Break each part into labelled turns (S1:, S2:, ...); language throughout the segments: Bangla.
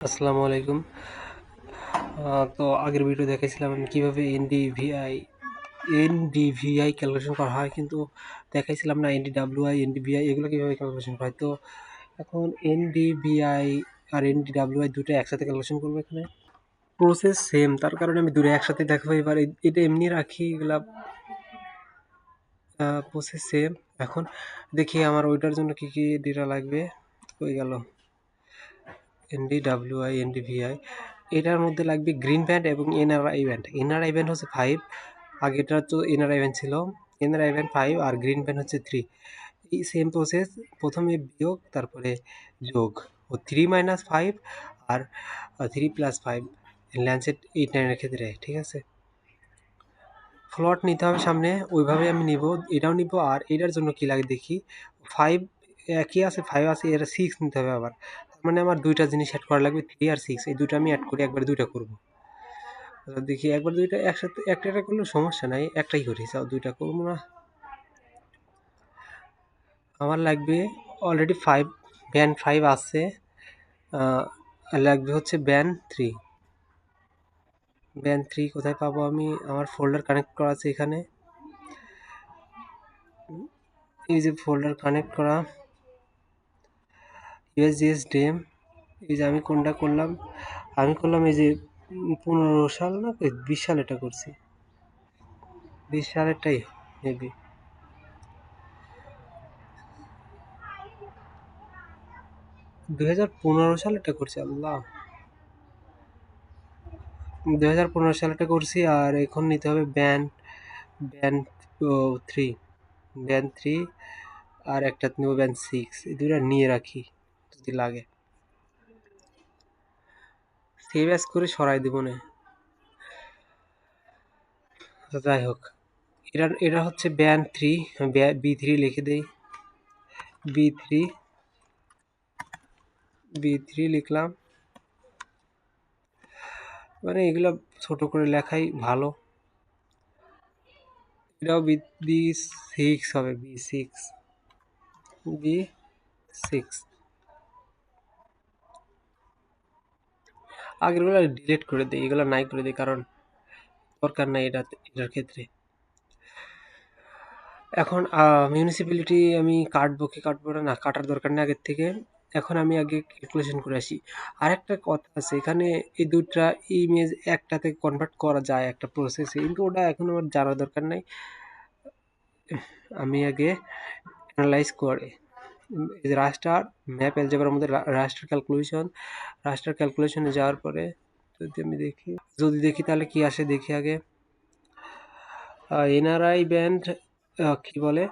S1: আসসালামু আলাইকুম। তো আগের ভিডিও দেখাইছিলাম আমি কিভাবে এনডিভিআই ক্যালকুলেশন করা হয়, কিন্তু দেখাইছিলাম না এনডিডব্লিউআই, এনডিভিআই এগুলো কিভাবে ক্যালকুলেশন করা হয়। তো এখন এনডিভিআই আর এনডিডব্লিউআই দুটো একসাথে ক্যালকুলেশন করবো। এখানে প্রসেস সেম, তার কারণে আমি দুটো একসাথে দেখাবো। এবার এটা এমনি রাখি, এগুলা প্রসেস সেম। এখন দেখি আমার ওইটার জন্য কি কি ডেটা লাগবে। হয়ে গেল এনডিডব্লিউআই, এনডিভিআই। এটার মধ্যে লাগবে গ্রিন ব্যান্ড এবং এনআরআই ব্যান্ড। এনআরআই ব্যান্ড হচ্ছে 5, আগেটা তো এনআরআই ব্যান্ড ছিল। এনআরআই ব্যান্ড 5 আর গ্রিন ব্যান্ড হচ্ছে 3। এই সেম প্রসেস, প্রথমে বিয়োগ তারপরে যোগ। ও 3 মাইনাস 5 আর 3 প্লাস 5 ল্যান্সেট 8-9 এর ক্ষেত্রে, ঠিক আছে। ফ্লট নিতে হবে সামনে, ওইভাবে আমি নিব, এটাও নিব। আর এটার জন্য কি লাগে দেখি, 5 একই আছে, 5 আছে, এটা 6 নিতে হবে আবার। তার মানে আমার দুইটা জিনিস অ্যাড করা লাগবে, 3 আর 6। এই দুটো আমি অ্যাড করি, একবারে দুইটা করব। দেখি একবার দুইটা একসাথে, একটা একটা করলে সমস্যা নাই, একটাই করি, চাও দুইটা করবো না। আমার লাগবে অলরেডি 5, ব্যান্ড 5 আছে। লাগবে হচ্ছে ব্যান্ড 3। ব্যান্ড 3 কোথায় পাবো আমি? আমার ফোল্ডার কানেক্ট করা আছে এখানে, এই যে ফোল্ডার কানেক্ট করা ইউএসজিএস ডেম। এই যে আমি কোনটা করলাম, আমি করলাম এই যে 15 সাল না 20 সাল এটা করছি, 20 সালেরটাই মেবি। 2015 সালে এটা করছি, আল্লাহ, 2015 সালে করছি। আর এখন নিতে হবে ব্যান্ড ব্যান্ড 3, ব্যান্ড 3। আর একটা নেব ব্যান্ড 6। এই দুটো নিয়ে রাখি যদি লাগে, সেভ অ্যাজ করে সরাই দিব না। তো যাই হোক, এটা হচ্ছে ব্যান্ড 3, বি3 লিখে দেই। বি3 বি3 লিখলাম, মানে এগুলো ছোট করে লেখাই ভালো। এটাও বি6 হবে, বি6 বি6। আগেরগুলো ডিলিট করে দিই, এগুলো নাই করে দিই, কারণ দরকার নাই এটার ক্ষেত্রে। এখন মিউনিসিপ্যালিটি আমি কাটবো কি কাটবো না, কাটার দরকার নেই আগের থেকে। এখন আমি আগে ক্যালকুলেশন করে আসি। আরেকটা কথা আছে এখানে, এই দুটা ইমেজ একটাতে কনভার্ট করা যায় একটা প্রসেসে, কিন্তু ওটা এখন আমার জানার দরকার নাই। আমি আগে অ্যানালাইজ করে এই যে রাস্টার ম্যাপ অ্যালজেব্রার মধ্যে রাস্টার ক্যালকুলেশনে যাওয়ার পরে যদি দেখি তাহলে কি আসে দেখি আগে। এনআরআই ব্যান্ড কি বলে,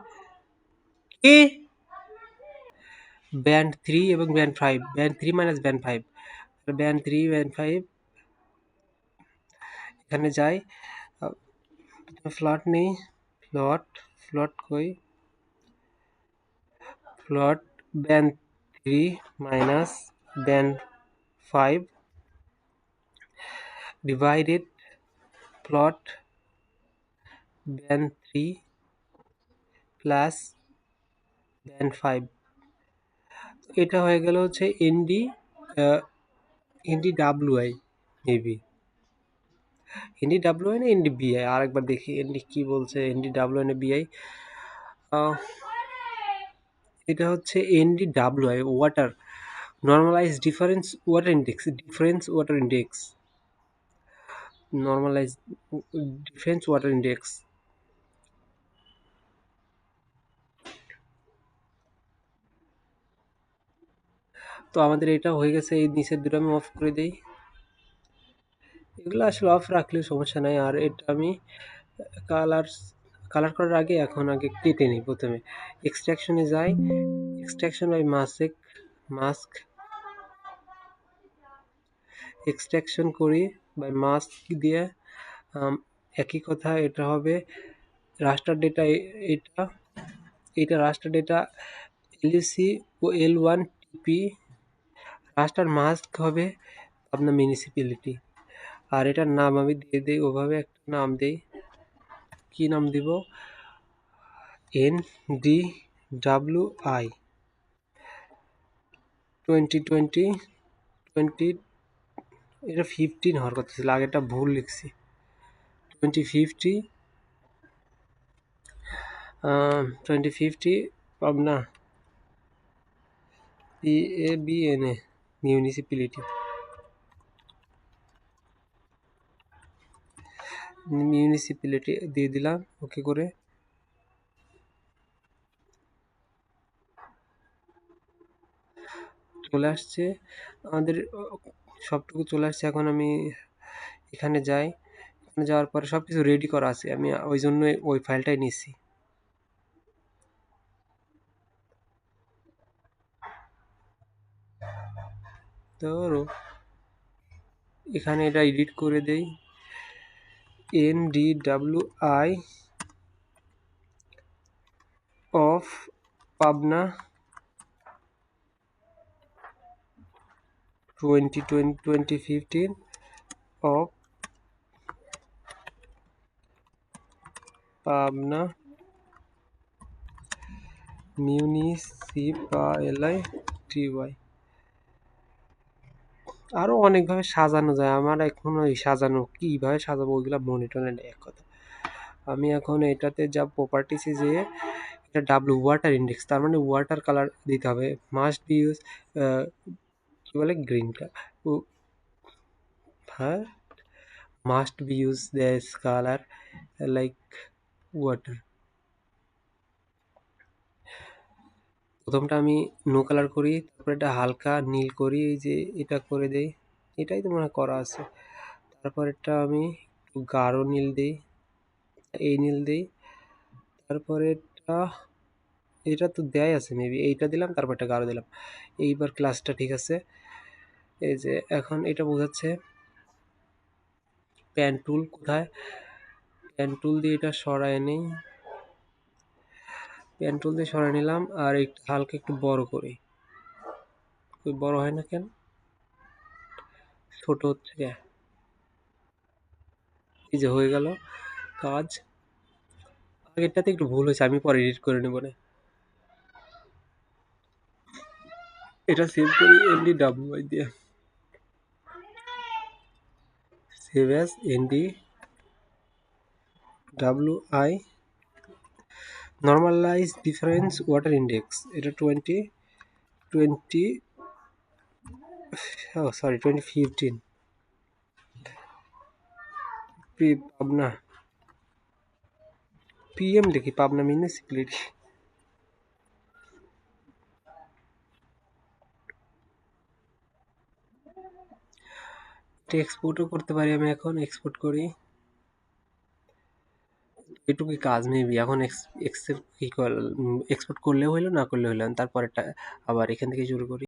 S1: কি ব্যান্ড 3 এবং band 5, band 3 minus band 5, band 3 band 5 এখানে যাই। ফ্লট নেই, ফ্লট ফ্লট কই, ফ্লট band 3 minus band 5 divided plot band 3 plus band 5। এটা হয়ে গেল হচ্ছে এনডিডব্লিউআই, মেবি এনডিডব্লিউআই না এনডিবিআই। আরেকবার দেখি এনডি কি বলছে, এনডিডব্লিউআই না বিআই। এটা হচ্ছে NDWI, water normalise difference water index, normalise difference water index. তো আমাদের এটা হয়ে গেছে, এই নিচের দুটো আমি অফ করে দিই। এগুলো আসলে অফ রাখলে সমস্যা নাই। আর এটা আমি কালার কালার করার আগে এখন আগে কেটে নিই। প্রথমে এক্সট্রাকশনে যাই, এক্সট্রাকশন বাই মাস্ক এক্সট্রাকশন করি বাই মাস্ক দিয়ে। একই কথা, এটা হবে রাস্টার ডেটা। এটা এটা রাস্টার ডেটা এলইসি ও L1 টিপি। রাস্টার মাস্ক হবে আপনার মিউনিসিপ্যালিটি। আর এটার নাম আমি দিয়ে দিই, ওভাবে একটা নাম দিই। কি নাম দিব? NDWI 2020 এটা 15 হওয়ার কথা ছিল, আগেরটা ভুল লিখছি। 2050 2050 পাবনা PABNA মিউনিসিপ্যালিটি দিয়ে দিলাম ওকে করে। চলে আসছে আমাদের সবটুকু চলে আসছে। এখন আমি এখানে যাই, এখানে যাওয়ার পরে সব কিছু রেডি করা আছে, আমি ওই জন্যই ওই ফাইলটাই নিচ্ছি। তো এখানে এটা এডিট করে দেই, NDWI of Pabna 2015 of Pabna municipality. আরো অনেকভাবে সাজানো যায়, আমার এখন ওই সাজানো কিভাবে সাজাবো ওইগুলা মনে টনে নেই এক কথা। আমি এখন এটাতে যা প্রপার্টিসে যেয়ে এটা ডাব্লু ওয়াটার ইন্ডেক্স, তার মানে ওয়াটার কালার দিতে হবে, মাস্ট বি ইউজ কি বলে গ্রিন হ্যাঁ, must be use this colour like water. প্রথমটা আমি নো কালার করি, তারপরে এটা হালকা নীল করি, এই যে এটা করে দেই, এটাই তো মনে হয় করা আছে। তারপর এটা আমি একটু গাঢ় নীল দিই, এই নীল দিই। তারপরে এটা তো দেয়াই আছে, মেবি এইটা দিলাম, তারপর এটা গাঢ় দিলাম। এইবার ক্লাসটা ঠিক আছে। এই যে এখন এটা বোঝাচ্ছে প্যান টুল কোথায়, প্যান টুল দিয়ে এটা সরায় নেই, প্যান টুল দিয়ে সরাই নিলাম। আর একটু হালকা একটু বড় করি, বড় হয় না কেন, ছোট হচ্ছে কে? এই যে হয়ে গেল কাজ। আগেরটাতে একটু ভুল হয়েছে, আমি পরে এডিট করে নেব না। এটা সেভ করি NDWI দিয়ে, save as NDWI normalise difference water index, এটা 2020 সরি 2015 পাবনা PM লিখি, পাবনা মিউনিসিপ্যালিটি। এটা এক্সপোর্টও করতে পারি, আমি এখন এক্সপোর্ট করি। এটুকুই কাজ মেবি। এখন এক্সপোর্ট করলেও হইলো, না করলেও হইলো, তারপরেরটা আবার এখান থেকে শুরু করি।